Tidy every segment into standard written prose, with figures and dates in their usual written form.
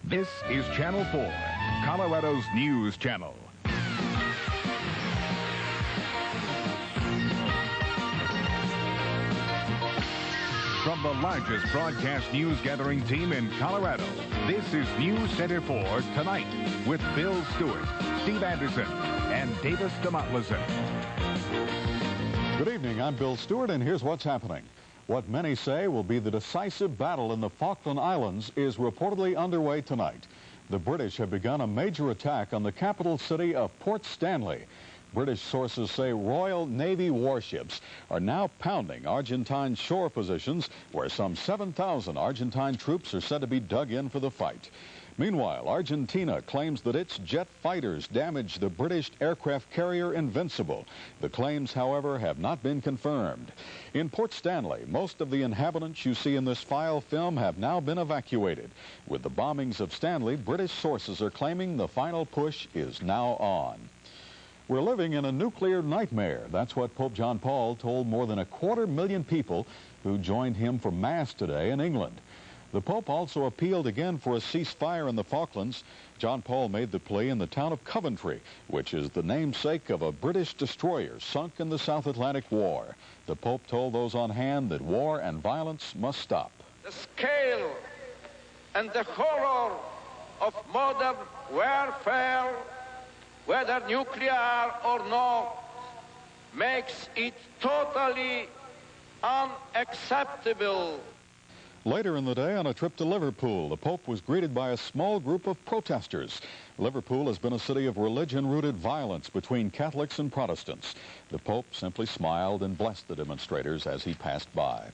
This is Channel 4, Colorado's news channel. From the largest broadcast news gathering team in Colorado, this is News Center 4 Tonight with Bill Stewart, Steve Anderson, and Davis deMontluzin. Good evening, I'm Bill Stewart, and here's what's happening. What many say will be the decisive battle in the Falkland Islands is reportedly underway tonight. The British have begun a major attack on the capital city of Port Stanley. British sources say Royal Navy warships are now pounding Argentine shore positions where some 7,000 Argentine troops are said to be dug in for the fight. Meanwhile, Argentina claims that its jet fighters damaged the British aircraft carrier Invincible. The claims, however, have not been confirmed. In Port Stanley, most of the inhabitants you see in this file film have now been evacuated. With the bombings of Stanley, British sources are claiming the final push is now on. We're living in a nuclear nightmare. That's what Pope John Paul told more than 250,000 people who joined him for Mass today in England. The Pope also appealed again for a ceasefire in the Falklands. John Paul made the plea in the town of Coventry, which is the namesake of a British destroyer sunk in the South Atlantic War. The Pope told those on hand that war and violence must stop. The scale and the horror of modern warfare, whether nuclear or not, makes it totally unacceptable. Later in the day, on a trip to Liverpool, the Pope was greeted by a small group of protesters. Liverpool has been a city of religion-rooted violence between Catholics and Protestants. The Pope simply smiled and blessed the demonstrators as he passed by.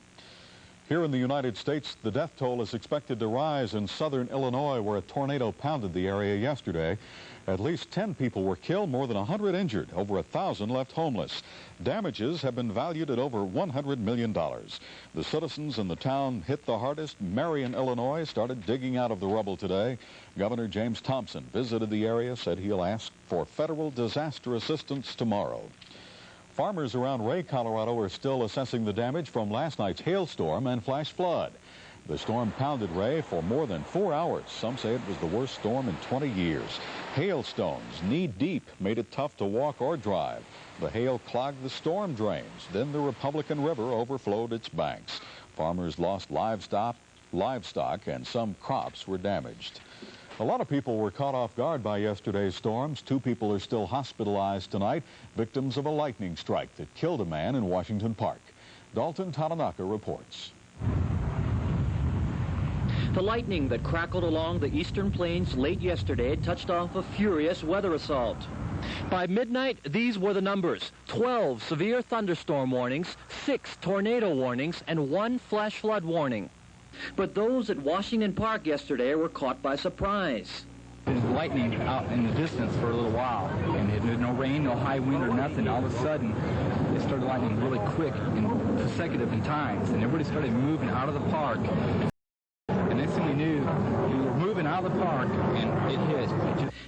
Here in the United States, the death toll is expected to rise in southern Illinois, where a tornado pounded the area yesterday. At least 10 people were killed, more than 100 injured, over 1,000 left homeless. Damages have been valued at over $100 million. The citizens in the town hit the hardest. Marion, Illinois, started digging out of the rubble today. Governor James Thompson visited the area, said he'll ask for federal disaster assistance tomorrow. Farmers around Wray, Colorado are still assessing the damage from last night's hailstorm and flash flood. The storm pounded Wray for more than 4 hours. Some say it was the worst storm in 20 years. Hailstones, knee-deep, made it tough to walk or drive. The hail clogged the storm drains. Then the Republican River overflowed its banks. Farmers lost livestock, and some crops were damaged. A lot of people were caught off guard by yesterday's storms. 2 people are still hospitalized tonight, victims of a lightning strike that killed a man in Washington Park. Dalton Tatanaka reports. The lightning that crackled along the eastern plains late yesterday touched off a furious weather assault. By midnight, these were the numbers: 12 severe thunderstorm warnings, 6 tornado warnings, and 1 flash flood warning. But those at Washington Park yesterday were caught by surprise. There's lightning out in the distance for a little while, and there's no rain, no high wind or nothing. All of a sudden, it started lightning really quick and consecutive in times, and everybody started moving out of the park. And next thing we knew, we were moving out of the park, and it hit.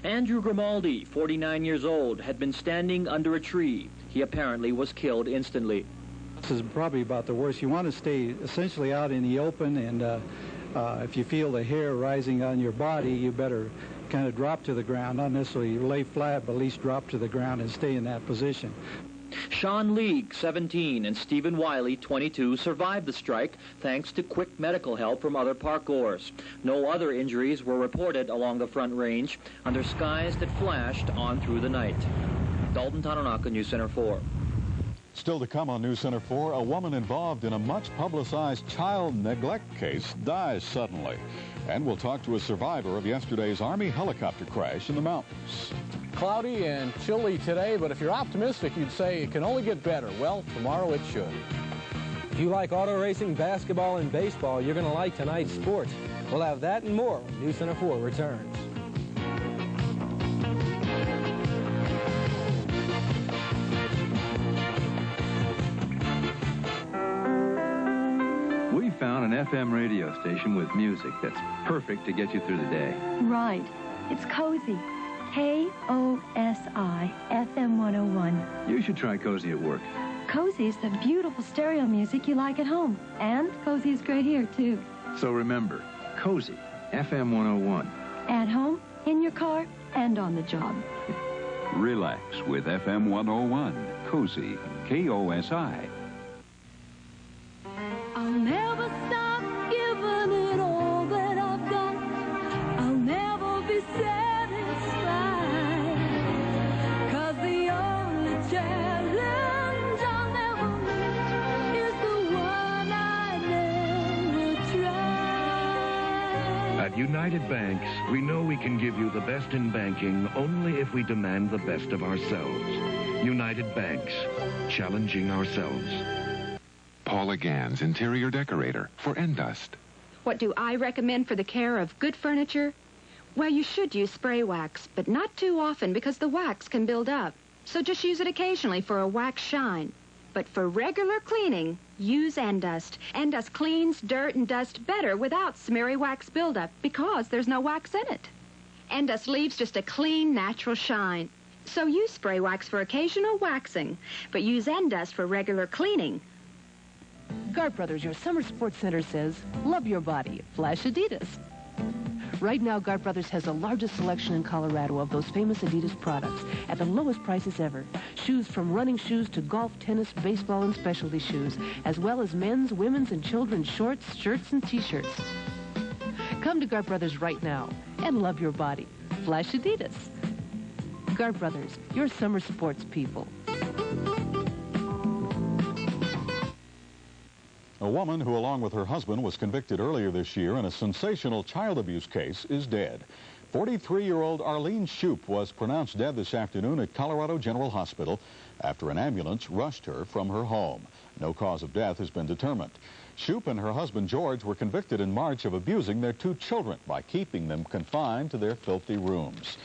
Andrew Grimaldi, 49 years old, had been standing under a tree. He apparently was killed instantly. This is probably about the worst. You want to stay essentially out in the open, and if you feel the hair rising on your body, you better kind of drop to the ground. Not necessarily lay flat, but at least drop to the ground and stay in that position. Sean League, 17, and Stephen Wiley, 22, survived the strike thanks to quick medical help from other parkgoers. No other injuries were reported along the Front Range under skies that flashed on through the night. Dalton Tatanaka, News Center 4. Still to come on News Center 4, a woman involved in a much-publicized child neglect case dies suddenly. And we'll talk to a survivor of yesterday's Army helicopter crash in the mountains. Cloudy and chilly today, but if you're optimistic, you'd say it can only get better. Well, tomorrow it should. If you like auto racing, basketball, and baseball, you're going to like tonight's sports. We'll have that and more when News Center 4 returns. We found an FM radio station with music that's perfect to get you through the day. Right. It's KOSI. KOSI FM 101. You should try KOSI at work. KOSI is the beautiful stereo music you like at home. And KOSI is great here, too. So remember, KOSI FM 101. At home, in your car, and on the job. Relax with FM 101, KOSI, KOSI. I'll never stop giving it all that I've got. I'll never be satisfied. 'Cause the only challenge I'll never meet is the one I never tried. At United Banks, we know we can give you the best in banking only if we demand the best of ourselves. United Banks, challenging ourselves. Paula Gans, interior decorator for Endust. What do I recommend for the care of good furniture? Well, you should use spray wax, but not too often because the wax can build up. So just use it occasionally for a wax shine. But for regular cleaning, use Endust. Endust cleans dirt and dust better without smeary wax buildup because there's no wax in it. Endust leaves just a clean, natural shine. So use spray wax for occasional waxing, but use Endust for regular cleaning. Gart Bros, your summer sports center says, love your body, flash Adidas. Right now, Gart Bros has the largest selection in Colorado of those famous Adidas products at the lowest prices ever. Shoes from running shoes to golf, tennis, baseball, and specialty shoes, as well as men's, women's, and children's shorts, shirts, and T-shirts. Come to Gart Bros right now and love your body. Flash Adidas. Gart Bros, your summer sports people. A woman who, along with her husband, was convicted earlier this year in a sensational child abuse case is dead. 43-year-old Arlene Shupe was pronounced dead this afternoon at Colorado General Hospital after an ambulance rushed her from her home. No cause of death has been determined. Shupe and her husband George were convicted in March of abusing their 2 children by keeping them confined to their filthy rooms.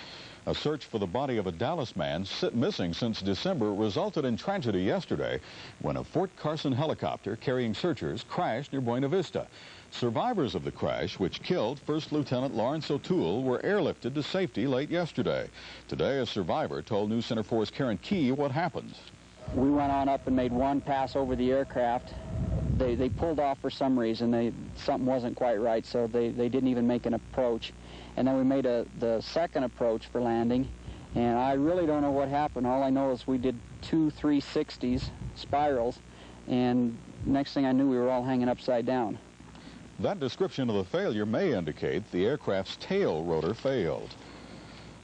A search for the body of a Dallas man missing since December resulted in tragedy yesterday when a Fort Carson helicopter carrying searchers crashed near Buena Vista. Survivors of the crash, which killed First Lieutenant Lawrence O'Toole, were airlifted to safety late yesterday. Today, a survivor told News Center 4's Karen Key what happened. We went on up and made one pass over the aircraft. They pulled off for some reason. Something wasn't quite right, so they didn't even make an approach. And then we made the second approach for landing, and I really don't know what happened. All I know is we did 2 360s, spirals, and next thing I knew, we were all hanging upside down. That description of the failure may indicate the aircraft's tail rotor failed.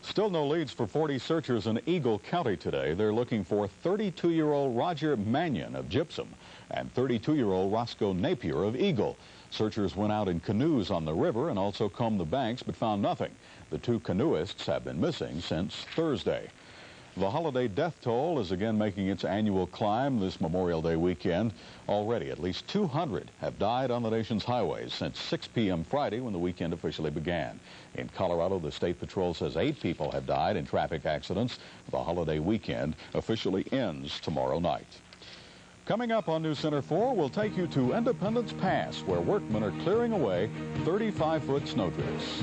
Still no leads for 40 searchers in Eagle County today. They're looking for 32-year-old Roger Mannion of Gypsum and 32-year-old Roscoe Napier of Eagle. Searchers went out in canoes on the river and also combed the banks but found nothing. The 2 canoeists have been missing since Thursday. The holiday death toll is again making its annual climb this Memorial Day weekend. Already, at least 200 have died on the nation's highways since 6 p.m. Friday when the weekend officially began. In Colorado, the State Patrol says 8 people have died in traffic accidents. The holiday weekend officially ends tomorrow night. Coming up on News Center 4, we'll take you to Independence Pass, where workmen are clearing away 35-foot snowdrifts.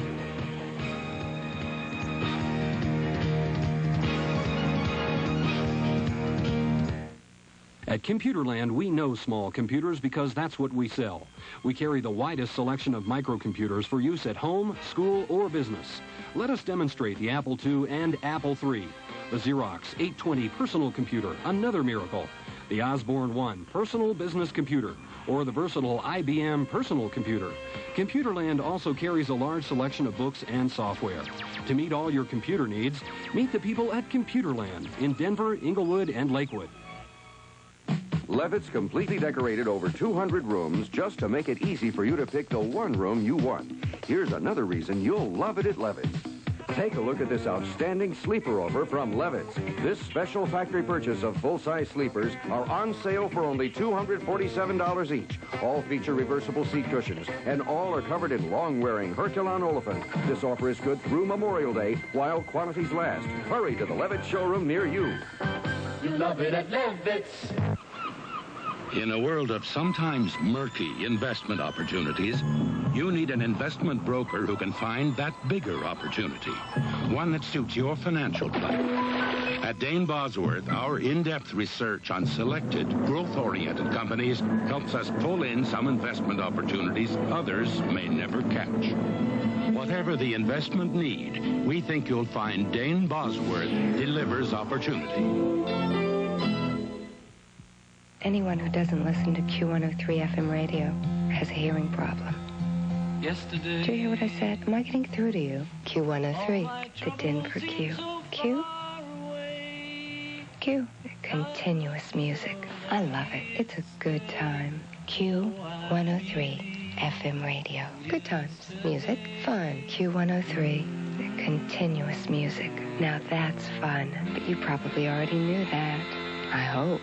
At ComputerLand, we know small computers because that's what we sell. We carry the widest selection of microcomputers for use at home, school, or business. Let us demonstrate the Apple II and Apple III. The Xerox 820 personal computer, another miracle. The Osborne One personal business computer, or the versatile IBM personal computer. ComputerLand also carries a large selection of books and software. To meet all your computer needs, meet the people at ComputerLand in Denver, Inglewood, and Lakewood. Levitz completely decorated over 200 rooms just to make it easy for you to pick the one room you want. Here's another reason you'll love it at Levitz. Take a look at this outstanding sleeper over from Levitz. This special factory purchase of full-size sleepers are on sale for only $247 each. All feature reversible seat cushions, and all are covered in long-wearing Herculon olefin. This offer is good through Memorial Day while quantities last. Hurry to the Levitz showroom near you. You love it at Levitz. In a world of sometimes murky investment opportunities, You need an investment broker who can find that bigger opportunity, one that suits your financial plan. At Dain Bosworth, our in-depth research on selected, growth-oriented companies helps us pull in some investment opportunities others may never catch. Whatever the investment need, we think you'll find Dain Bosworth delivers opportunity. Anyone who doesn't listen to Q103 FM radio has a hearing problem. Yesterday. Did you hear what I said? Am I getting through to you? Q103, the din for Q. Q? Q. Continuous music. I love it. It's a good time. Q103 FM radio. Good times. Music. Fun. Q103, continuous music. Now that's fun. But you probably already knew that. I hope.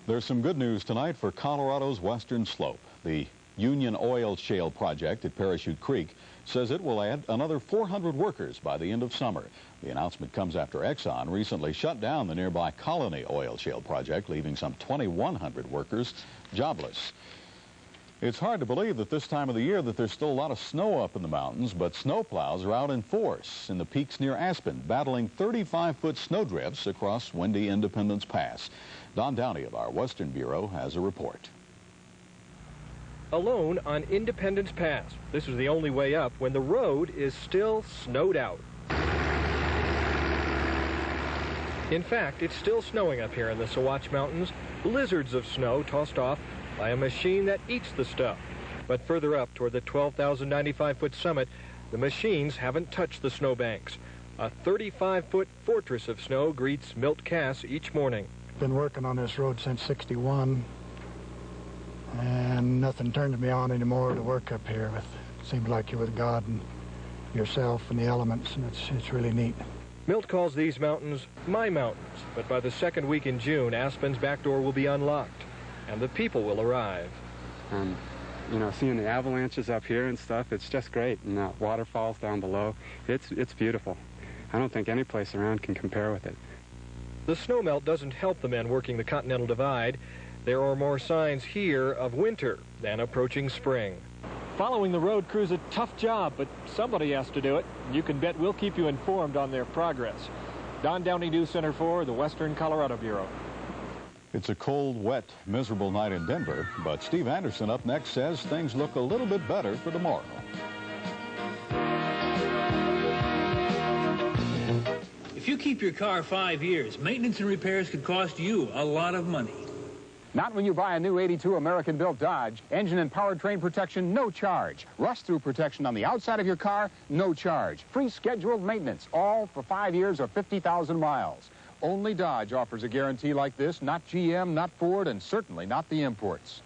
There's some good news tonight for Colorado's western slope. The Union Oil Shale project at Parachute Creek says it will add another 400 workers by the end of summer. The announcement comes after Exxon recently shut down the nearby Colony Oil Shale project, leaving some 2,100 workers jobless. It's hard to believe at this time of the year that there's still a lot of snow up in the mountains, but snowplows are out in force in the peaks near Aspen, battling 35-foot snowdrifts across windy Independence Pass. Don Downey of our Western Bureau has a report. Alone on Independence Pass. This is the only way up when the road is still snowed out. In fact, it's still snowing up here in the Sawatch Mountains. Blizzards of snow tossed off by a machine that eats the stuff. But further up toward the 12,095-foot summit, the machines haven't touched the snowbanks. A 35-foot fortress of snow greets Milt Cass each morning. Been working on this road since '61. And nothing turned me on anymore to work up here. It seems like you're with God and yourself and the elements, and it's really neat. Milt calls these mountains my mountains, but by the second week in June, Aspen's back door will be unlocked, and the people will arrive. You know, seeing the avalanches up here and stuff, it's just great, and the waterfalls down below, it's beautiful. I don't think any place around can compare with it. The snowmelt doesn't help the men working the Continental Divide. There are more signs here of winter than approaching spring. Following the road crew's a tough job, but somebody has to do it. You can bet we'll keep you informed on their progress. Don Downey, News Center 4, the Western Colorado Bureau. It's a cold, wet, miserable night in Denver, but Steve Anderson up next says things look a little bit better for tomorrow. If you keep your car 5 years, maintenance and repairs could cost you a lot of money. Not when you buy a new 82 American-built Dodge. Engine and powertrain protection, no charge. Rust-through protection on the outside of your car, no charge. Free scheduled maintenance, all for 5 years or 50,000 miles. Only Dodge offers a guarantee like this, not GM, not Ford, and certainly not the imports.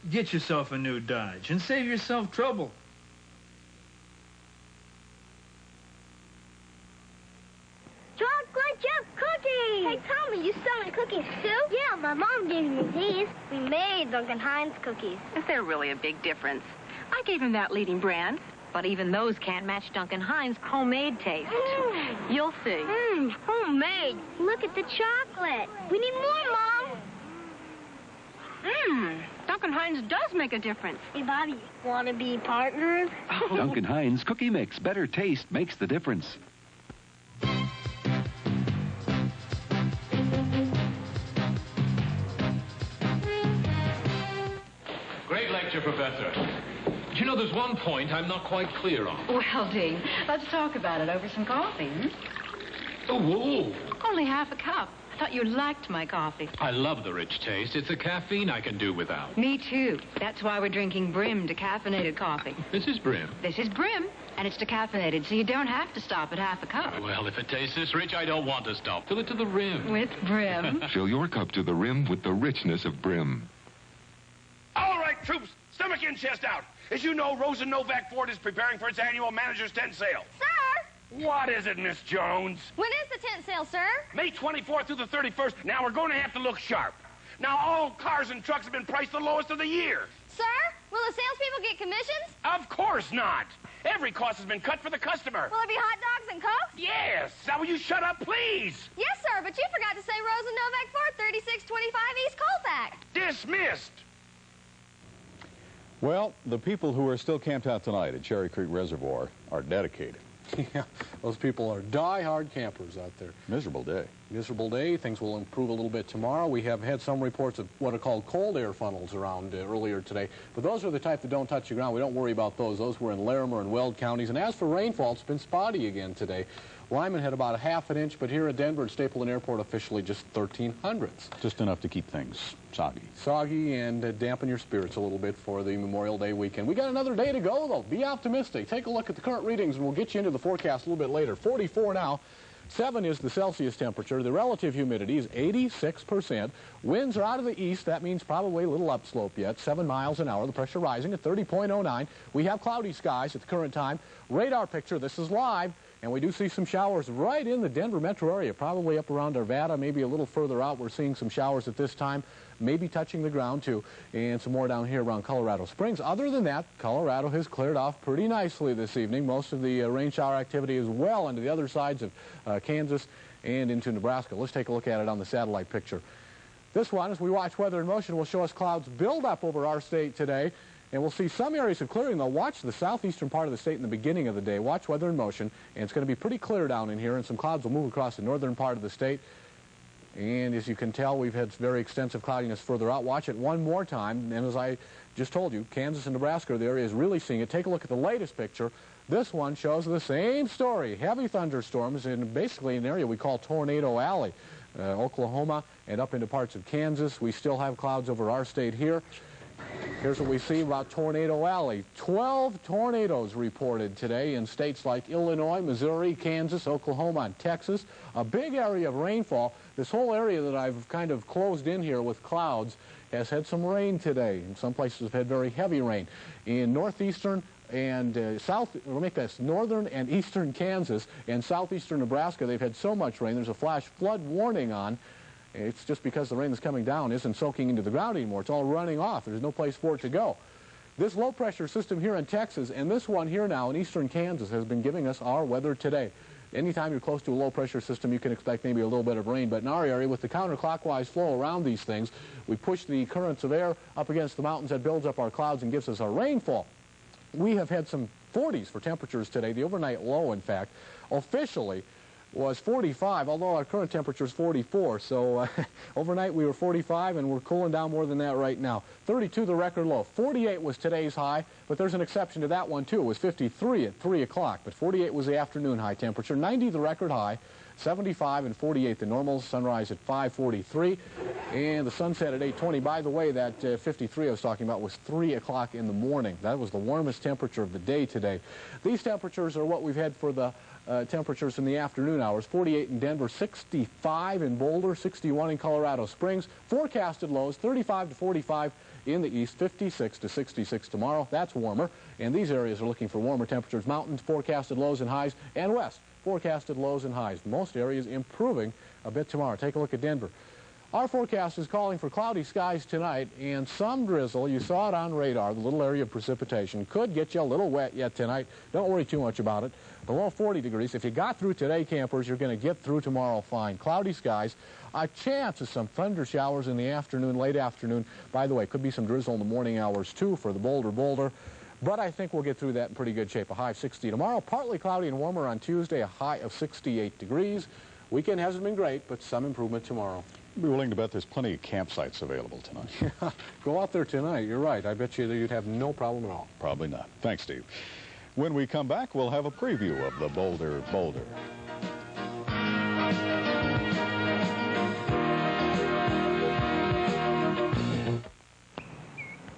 Get yourself a new Dodge and save yourself trouble. Chocolate chip cookies! Hey, Tommy, you selling cookies too? Yeah, my mom gave me these. We made Duncan Hines cookies. Is there really a big difference? I gave him that leading brand, but even those can't match Duncan Hines' homemade taste. You'll see. Homemade. Look at the chocolate. We need more, Mom. Duncan Hines does make a difference. Hey, Bobby, want to be partners? Duncan Hines Cookie Mix. Better taste makes the difference. Great lecture, Professor. But you know, there's one point I'm not quite clear on. Well, Dean, let's talk about it over some coffee, Oh, whoa. Only half a cup. I thought you liked my coffee. I love the rich taste. It's the caffeine I can do without. Me too. That's why we're drinking Brim decaffeinated coffee. This is Brim. This is Brim, and it's decaffeinated, so you don't have to stop at half a cup. Well, if it tastes this rich, I don't want to stop. Fill it to the rim. With Brim. Fill your cup to the rim with the richness of Brim. All right, troops, stomach in, chest out. As you know, Rosen Novak Ford is preparing for its annual Manager's Tent Sale. Sir! What is it, Miss Jones? When is the tent sale, sir? May 24th through the 31st. Now, we're going to have to look sharp. Now, all cars and trucks have been priced the lowest of the year. Sir, will the salespeople get commissions? Of course not. Every cost has been cut for the customer. Will there be hot dogs and Coke? Yes. Now, will you shut up, please? Yes, sir, but you forgot to say Rosen Novak Ford, 3625 East Colfax. Dismissed. Well, the people who are still camped out tonight at Cherry Creek Reservoir are dedicated. Yeah, those people are die-hard campers out there. Miserable day. Miserable day. Things will improve a little bit tomorrow. We have had some reports of what are called cold air funnels around earlier today. But those are the type that don't touch the ground. We don't worry about those. Those were in Larimer and Weld counties. And as for rainfall, it's been spotty again today. Lyman had about a half an inch, but here at Denver at Stapleton Airport, officially just 13/100ths. Just enough to keep things soggy. Soggy and dampen your spirits a little bit for the Memorial Day weekend. We got another day to go, though. Be optimistic. Take a look at the current readings, and we'll get you into the forecast a little bit later. 44 now. 7 is the Celsius temperature. The relative humidity is 86%. Winds are out of the east. That means probably a little upslope yet. 7 miles an hour. The pressure rising at 30.09. We have cloudy skies at the current time. Radar picture. This is live. And we do see some showers right in the Denver metro area, probably up around Arvada, maybe a little further out. We're seeing some showers at this time, maybe touching the ground too, and some more down here around Colorado Springs. Other than that, Colorado has cleared off pretty nicely this evening. Most of the rain shower activity is well into the other sides of Kansas and into Nebraska. Let's take a look at it on the satellite picture. This one, as we watch Weather in Motion, will show us clouds build up over our state today. And we'll see some areas of clearing. They'll watch the southeastern part of the state in the beginning of the day. Watch Weather in Motion. And it's going to be pretty clear down in here. And some clouds will move across the northern part of the state. And as you can tell, we've had very extensive cloudiness further out. Watch it one more time. And as I just told you, Kansas and Nebraska, the area is really seeing it. Take a look at the latest picture. This one shows the same story. Heavy thunderstorms in basically an area we call Tornado Alley. Oklahoma and up into parts of Kansas. We still have clouds over our state here. Here's what we see about Tornado Alley. 12 tornadoes reported today in states like Illinois, Missouri, Kansas, Oklahoma, and Texas. A big area of rainfall. This whole area that I've kind of closed in here with clouds has had some rain today. In some places have had very heavy rain. In northeastern and northern and eastern Kansas and southeastern Nebraska, they've had so much rain, there's a flash flood warning on. It's just because the rain that's coming down isn't soaking into the ground anymore. It's all running off. There's no place for it to go. This low-pressure system here in Texas and this one here now in eastern Kansas has been giving us our weather today. Anytime you're close to a low-pressure system, you can expect maybe a little bit of rain. But in our area, with the counterclockwise flow around these things, we push the currents of air up against the mountains that builds up our clouds and gives us our rainfall. We have had some 40s for temperatures today. The overnight low, in fact, officially was 45, although our current temperature is 44. So overnight we were 45, and we're cooling down more than that right now. 32 the record low. 48 was today's high, but there's an exception to that one too. It was 53 at 3 o'clock, but 48 was the afternoon high temperature. 90 the record high. 75 and 48 the normal. Sunrise at 5:43, and the sunset at 8:20. By the way, that 53 I was talking about was 3 o'clock in the morning. That was the warmest temperature of the day today. These temperatures are what we've had for the temperatures in the afternoon hours. 48 in Denver, 65 in Boulder, 61 in Colorado Springs. Forecasted lows 35 to 45 in the east, 56 to 66 tomorrow. That's warmer, and these areas are looking for warmer temperatures. Mountains forecasted lows and highs, and west forecasted lows and highs. Most areas improving a bit tomorrow. Take a look at Denver. Our forecast is calling for cloudy skies tonight and some drizzle. You saw it on radar. The little area of precipitation could get you a little wet yet tonight. Don't worry too much about it. Below 40 degrees. If you got through today, campers, you're going to get through tomorrow fine. Cloudy skies. A chance of some thunder showers in the afternoon, late afternoon. By the way, could be some drizzle in the morning hours too for the Boulder Boulder. But I think we'll get through that in pretty good shape. A high of 60 tomorrow. Partly cloudy and warmer on Tuesday. A high of 68 degrees. Weekend hasn't been great, but some improvement tomorrow. I'd be willing to bet there's plenty of campsites available tonight. Go out there tonight. You're right. I bet you that you'd have no problem at all. Probably not. Thanks, Steve. When we come back, we'll have a preview of the Boulder Boulder.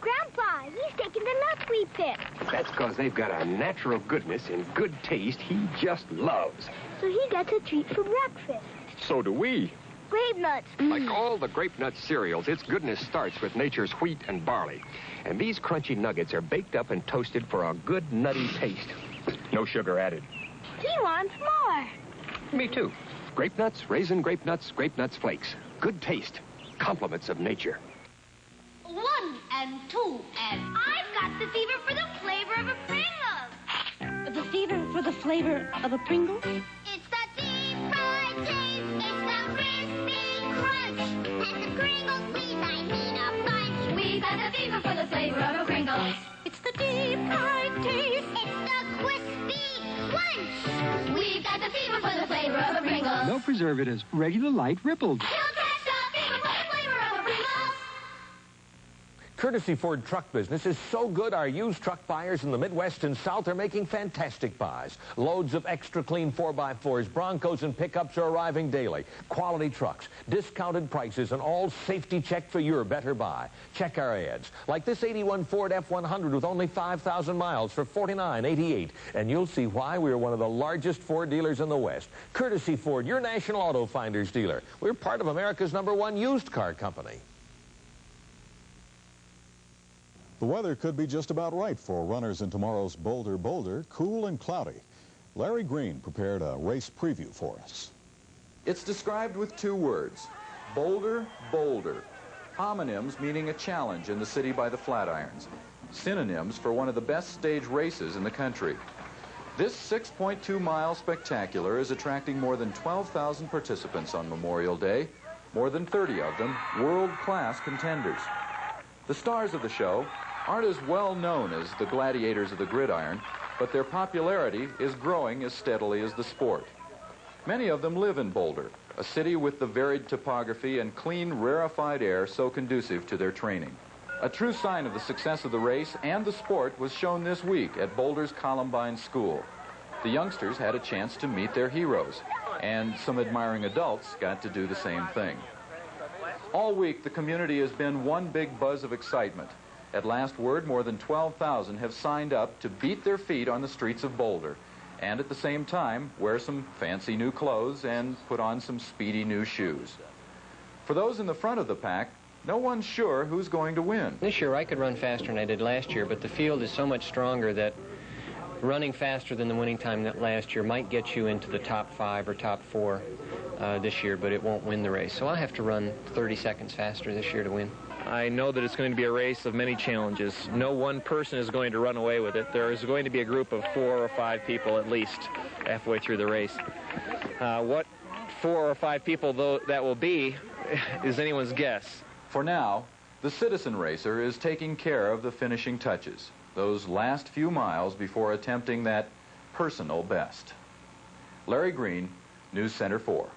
Grandpa, he's taking the nuts we picked. That's because they've got a natural goodness and good taste he just loves. So he gets a treat for breakfast. So do we. Grape-Nuts. Like all the Grape-Nuts cereals, its goodness starts with nature's wheat and barley. And these crunchy nuggets are baked up and toasted for a good nutty taste. No sugar added. He wants more. Me too. Grape-Nuts, raisin Grape-Nuts, Grape-Nuts flakes. Good taste. Compliments of nature. 1 and 2 and... I've got the fever for the flavor of a Pringles. The fever for the flavor of a Pringles? It's the deep fried taste. It's the crispy crunch. And the Pringles squeeze, I mean a bunch. We We've got the fever for the flavor of a Pringles. It's the deep fried taste. It's the crispy crunch. We've got the fever for the flavor of a Pringles. No preservatives, regular light rippled. Courtesy Ford truck business is so good our used truck buyers in the Midwest and South are making fantastic buys. Loads of extra clean 4x4s, Broncos, and pickups are arriving daily. Quality trucks, discounted prices, and all safety checked for your better buy. Check our ads. Like this 81 Ford F100 with only 5,000 miles for $49.88. And you'll see why we're one of the largest Ford dealers in the West. Courtesy Ford, your National Auto Finders dealer. We're part of America's #1 used car company. The weather could be just about right for runners in tomorrow's Boulder Boulder, cool and cloudy. Larry Green prepared a race preview for us. It's described with 2 words, Boulder Boulder. Homonyms meaning a challenge in the city by the Flatirons. Synonyms for one of the best stage races in the country. This 6.2-mile spectacular is attracting more than 12,000 participants on Memorial Day, more than 30 of them world-class contenders. The stars of the show aren't as well known as the gladiators of the gridiron, but their popularity is growing as steadily as the sport. Many of them live in Boulder, a city with the varied topography and clean, rarefied air so conducive to their training. A true sign of the success of the race and the sport was shown this week at Boulder's Columbine School. The youngsters had a chance to meet their heroes, and some admiring adults got to do the same thing. All week, the community has been one big buzz of excitement. At last word, more than 12,000 have signed up to beat their feet on the streets of Boulder, and at the same time, wear some fancy new clothes and put on some speedy new shoes. For those in the front of the pack, no one's sure who's going to win. This year, I could run faster than I did last year, but the field is so much stronger that running faster than the winning time that last year might get you into the top 5 or top 4 this year, but it won't win the race. So I'll have to run 30 seconds faster this year to win. I know that it's going to be a race of many challenges. No one person is going to run away with it. There is going to be a group of 4 or 5 people at least halfway through the race. What 4 or 5 people that will be is anyone's guess. For now, the citizen racer is taking care of the finishing touches, those last few miles before attempting that personal best. Larry Green, News Center 4.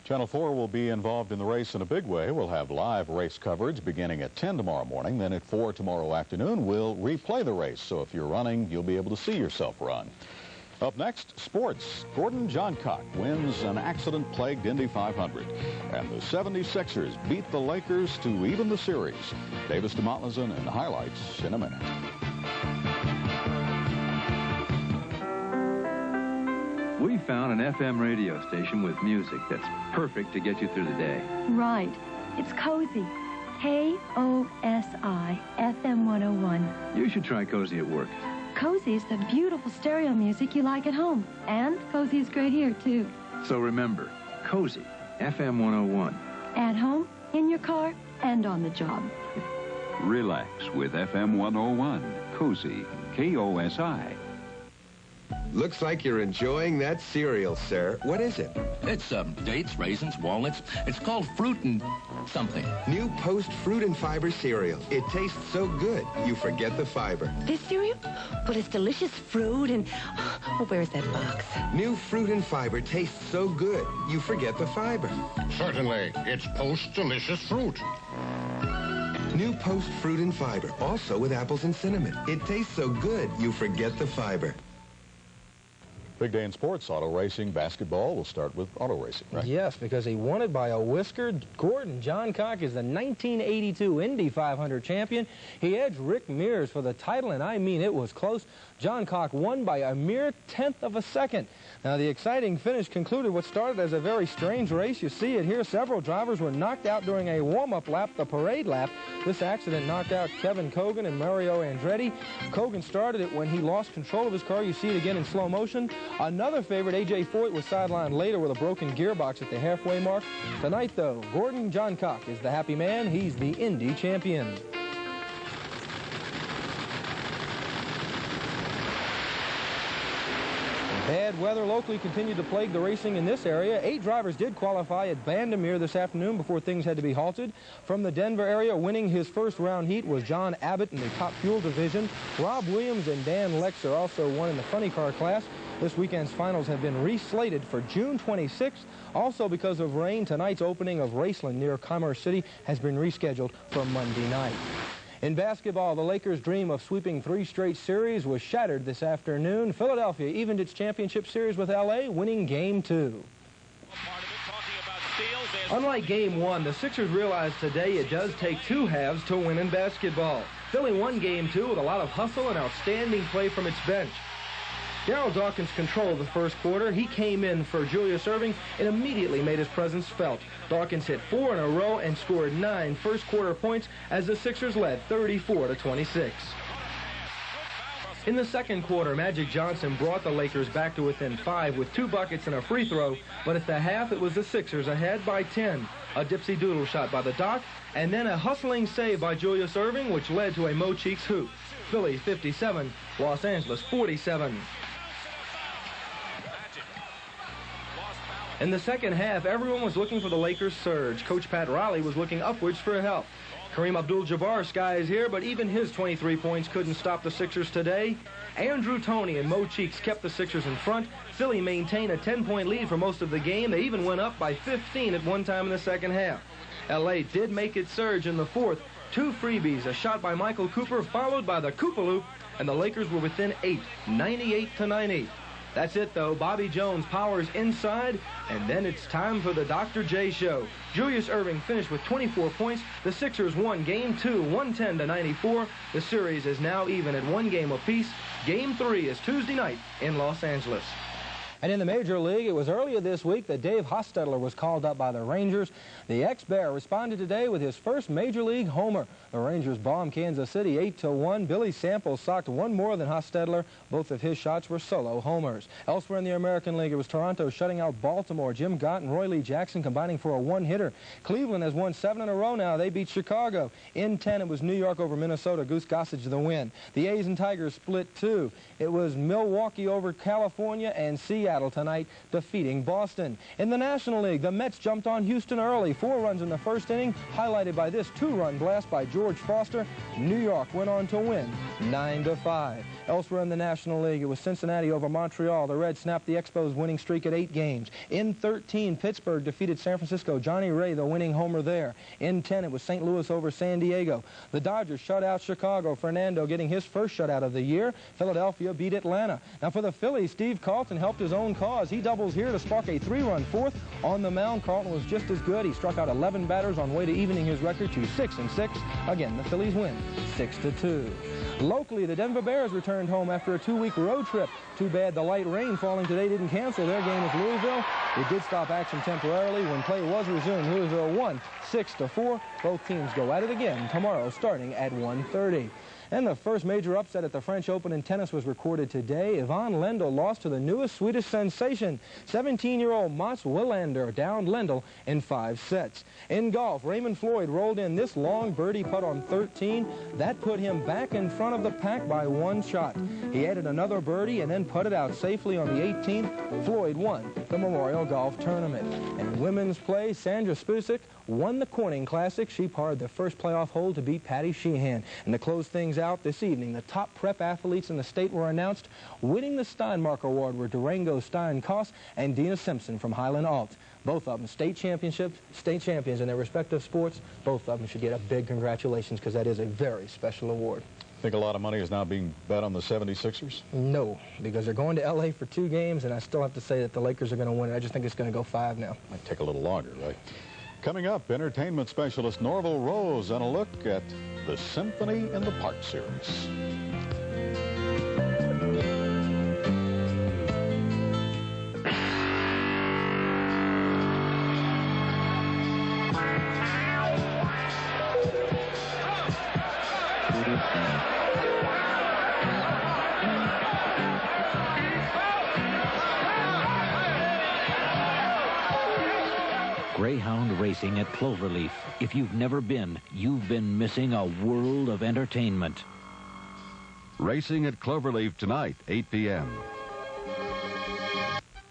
Channel 4 will be involved in the race in a big way. We'll have live race coverage beginning at 10 tomorrow morning. Then at 4 tomorrow afternoon, we'll replay the race. So if you're running, you'll be able to see yourself run. Up next, sports. Gordon Johncock wins an accident-plagued Indy 500. And the 76ers beat the Lakers to even the series. Davis deMontluzin and highlights in a minute. We found an FM radio station with music that's perfect to get you through the day. Right. It's KOSI. KOSI FM 101. You should try KOSI at work. KOSI is the beautiful stereo music you like at home. And KOSI is great here, too. So remember, KOSI FM 101. At home, in your car, and on the job. Relax with FM 101. KOSI. KOSI. Looks like you're enjoying that cereal, sir. What is it? It's dates, raisins, walnuts. It's called Fruit and something. New Post Fruit and Fiber cereal. It tastes so good, you forget the fiber. This cereal? Well, it's delicious fruit and... Oh, where's that box? New Fruit and Fiber tastes so good, you forget the fiber. Certainly. It's Post Delicious Fruit. New Post Fruit and Fiber, also with apples and cinnamon. It tastes so good, you forget the fiber. Big day in sports, auto racing, basketball. We'll start with auto racing, right? Yes, because he won it by a whisker. Gordon Johncock is the 1982 Indy 500 champion. He edged Rick Mears for the title, and I mean it was close. Johncock won by a mere 10th of a second. Now, the exciting finish concluded what started as a very strange race. You see it here. Several drivers were knocked out during a warm-up lap, the parade lap. This accident knocked out Kevin Cogan and Mario Andretti. Cogan started it when he lost control of his car. You see it again in slow motion. Another favorite, A.J. Foyt, was sidelined later with a broken gearbox at the halfway mark. Tonight, though, Gordon Johncock is the happy man. He's the Indy champion. Bad weather locally continued to plague the racing in this area. 8 drivers did qualify at Bandimere this afternoon before things had to be halted. From the Denver area, winning his first round heat was John Abbott in the Top Fuel division. Rob Williams and Dan Lexer also won in the funny car class. This weekend's finals have been reslated for June 26th. Also because of rain, tonight's opening of Raceland near Commerce City has been rescheduled for Monday night. In basketball, the Lakers' dream of sweeping 3 straight series was shattered this afternoon. Philadelphia evened its championship series with L.A., winning Game 2. Unlike Game 1, the Sixers realized today it does take 2 halves to win in basketball. Philly won Game 2 with a lot of hustle and outstanding play from its bench. Darryl Dawkins controlled the first quarter. He came in for Julius Erving and immediately made his presence felt. Dawkins hit 4 in a row and scored 9 first-quarter points as the Sixers led 34-26. In the second quarter, Magic Johnson brought the Lakers back to within 5 with 2 buckets and a free throw, but at the half it was the Sixers ahead by 10. A dipsy-doodle shot by the Doc, and then a hustling save by Julius Erving, which led to a Mo Cheeks hoop. Philly 57, Los Angeles 47. In the second half, everyone was looking for the Lakers' surge. Coach Pat Riley was looking upwards for help. Kareem Abdul-Jabbar's sky is here, but even his 23 points couldn't stop the Sixers today. Andrew Toney and Mo Cheeks kept the Sixers in front. Philly maintained a 10-point lead for most of the game. They even went up by 15 at one time in the second half. L.A. did make its surge in the fourth. 2 freebies, a shot by Michael Cooper, followed by the Koopaloop, and the Lakers were within 8, 98-98. That's it, though. Bobby Jones powers inside, and then it's time for the Dr. J Show. Julius Erving finished with 24 points. The Sixers won Game 2, 110-94. The series is now even at 1 game apiece. Game 3 is Tuesday night in Los Angeles. And in the Major League, it was earlier this week that Dave Hostetler was called up by the Rangers. The ex-Bear responded today with his first Major League homer. The Rangers bombed Kansas City 8-1. Billy Samples socked 1 more than Hostetler. Both of his shots were solo homers. Elsewhere in the American League, it was Toronto shutting out Baltimore. Jim Gott and Roy Lee Jackson combining for a 1-hitter. Cleveland has won 7 in a row now. They beat Chicago. In 10, it was New York over Minnesota. Goose Gossage the win. The A's and Tigers split 2. It was Milwaukee over California and Seattle tonight defeating Boston. In the National League, the Mets jumped on Houston early. 4 runs in the first inning, highlighted by this 2-run blast by George Foster. New York went on to win 9-5. Elsewhere in the National League, it was Cincinnati over Montreal. The Reds snapped the Expos' winning streak at 8 games. In 13, Pittsburgh defeated San Francisco. Johnny Ray, the winning homer there. In 10, it was St. Louis over San Diego. The Dodgers shut out Chicago. Fernando getting his first shutout of the year. Philadelphia beat Atlanta. Now for the Phillies, Steve Carlton helped his own cause. He doubles here to spark a 3-run fourth. On the mound, Carlton was just as good. He struck out 11 batters on way to evening his record to 6-6. Again, the Phillies win 6-2. Locally, the Denver Bears returned home after a 2-week road trip. Too bad the light rain falling today didn't cancel their game with Louisville. It did stop action temporarily. When play was resumed, Louisville won 6-4. Both teams go at it again tomorrow starting at 1:30. And the first major upset at the French Open in tennis was recorded today. Yvonne Lendl lost to the newest Swedish sensation. 17-year-old Mats Wilander downed Lendl in 5 sets. In golf, Raymond Floyd rolled in this long birdie putt on 13. That put him back in front of the pack by 1 shot. He added another birdie and then putted out safely on the 18th. Floyd won the Memorial Golf Tournament. And in women's play, Sandra Spusik won the Corning Classic. She parred the first playoff hole to beat Patty Sheehan. And to close things out this evening, the top prep athletes in the state were announced. Winning the Steinmark Award were Durango Stein-Koss and Dina Simpson from Highland Alt. Both of them state champions in their respective sports. Both of them should get a big congratulations because that is a very special award. Think a lot of money is now being bet on the 76ers? No, because they're going to L.A. for 2 games, and I still have to say that the Lakers are going to win it. I just think it's going to go 5 now. Might take a little longer, right? Coming up, entertainment specialist Norvell Rose and a look at the Symphony in the Park series. Greyhound racing at Cloverleaf. If you've never been, you've been missing a world of entertainment. Racing at Cloverleaf tonight, 8 p.m.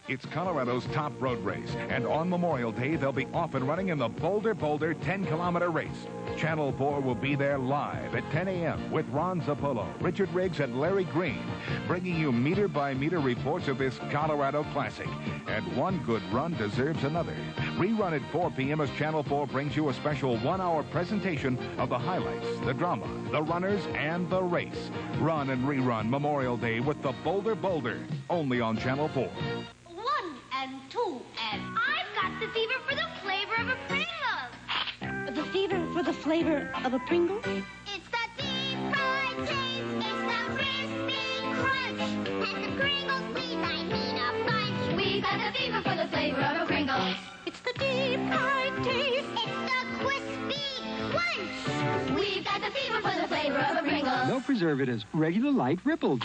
It's Colorado's top road race, and on Memorial Day, they'll be off and running in the Boulder Boulder 10-kilometer race. Channel 4 will be there live at 10 a.m. with Ron Zappolo, Richard Riggs, and Larry Green, bringing you meter-by-meter reports of this Colorado classic. And one good run deserves another. Rerun at 4 p.m. as Channel 4 brings you a special one-hour presentation of the highlights, the drama, the runners, and the race. Run and rerun Memorial Day with the Boulder Boulder, only on Channel 4. 1 and 2 and I've got the fever for the flavor of a Pringles. The fever for the flavor of a Pringle? It's the deep fried taste. It's the crispy crunch. And the Pringles sweet, I mean a bunch. We've got the fever for the flavor of a Pringles. It's the deep fried taste. It's the crispy crunch. We've got the fever for the flavor of a Pringles. No preservatives, regular light rippled.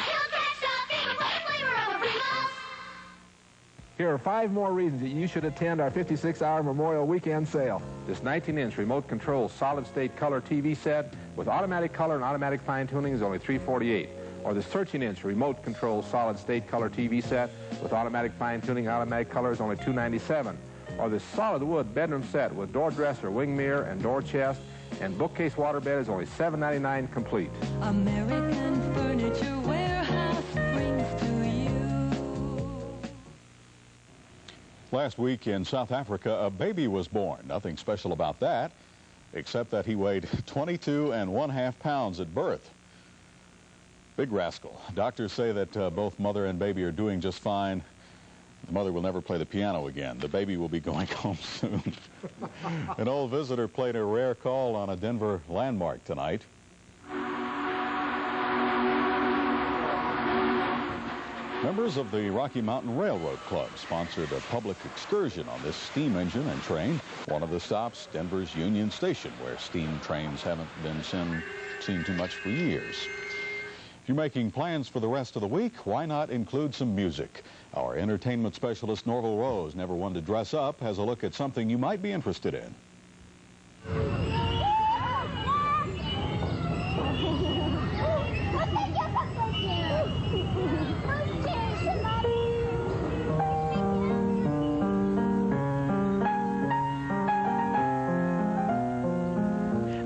Here are 5 more reasons that you should attend our 56-hour Memorial Weekend sale. This 19-inch remote-control solid-state color TV set with automatic color and automatic fine-tuning is only $348. Or this 13-inch remote-control solid-state color TV set with automatic fine-tuning and automatic color is only $297. Or this solid wood bedroom set with door dresser, wing mirror, and door chest and bookcase waterbed is only $799 complete. American Furniture Warehouse brings to you. Last week in South Africa, a baby was born. Nothing special about that, except that he weighed 22.5 pounds at birth. Big rascal. Doctors say that both mother and baby are doing just fine. The mother will never play the piano again. The baby will be going home soon. An old visitor played a rare call on a Denver landmark tonight. Members of the Rocky Mountain Railroad Club sponsored a public excursion on this steam engine and train. One of the stops, Denver's Union Station, where steam trains haven't been seen too much for years. If you're making plans for the rest of the week, why not include some music? Our entertainment specialist, Norvell Rose, never one to dress up, has a look at something you might be interested in.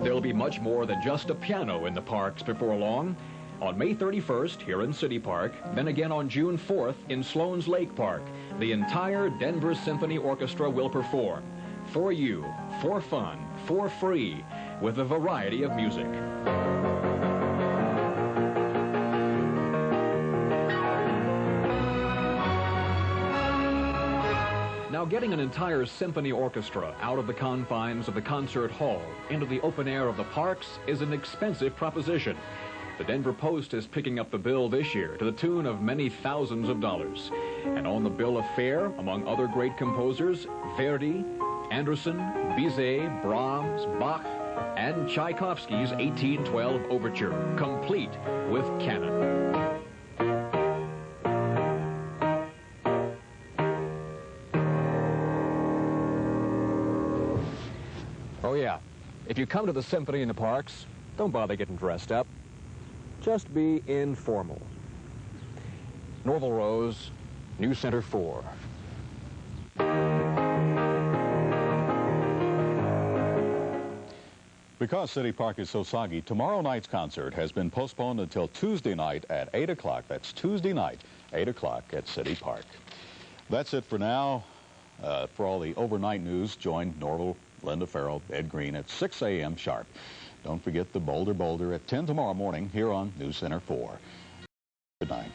There'll be much more than just a piano in the parks before long. On May 31st here in City Park, then again on June 4th in Sloan's Lake Park, the entire Denver Symphony Orchestra will perform. For you, for fun, for free, with a variety of music. Now, getting an entire symphony orchestra out of the confines of the concert hall into the open air of the parks is an expensive proposition. The Denver Post is picking up the bill this year to the tune of many thousands of dollars. And on the bill of fare, among other great composers, Verdi, Anderson, Bizet, Brahms, Bach, and Tchaikovsky's 1812 Overture, complete with canon. Oh yeah, if you come to the symphony in the parks, don't bother getting dressed up. Just be informal. Norvell Rose, News Center 4. Because City Park is so soggy, tomorrow night's concert has been postponed until Tuesday night at 8 o'clock. That's Tuesday night, 8 o'clock at City Park. That's it for now. For all the overnight news, join Norvell, Linda Farrell, Ed Green at 6 a.m. sharp. Don't forget the Boulder Boulder at 10 tomorrow morning here on News Center 4. Good night.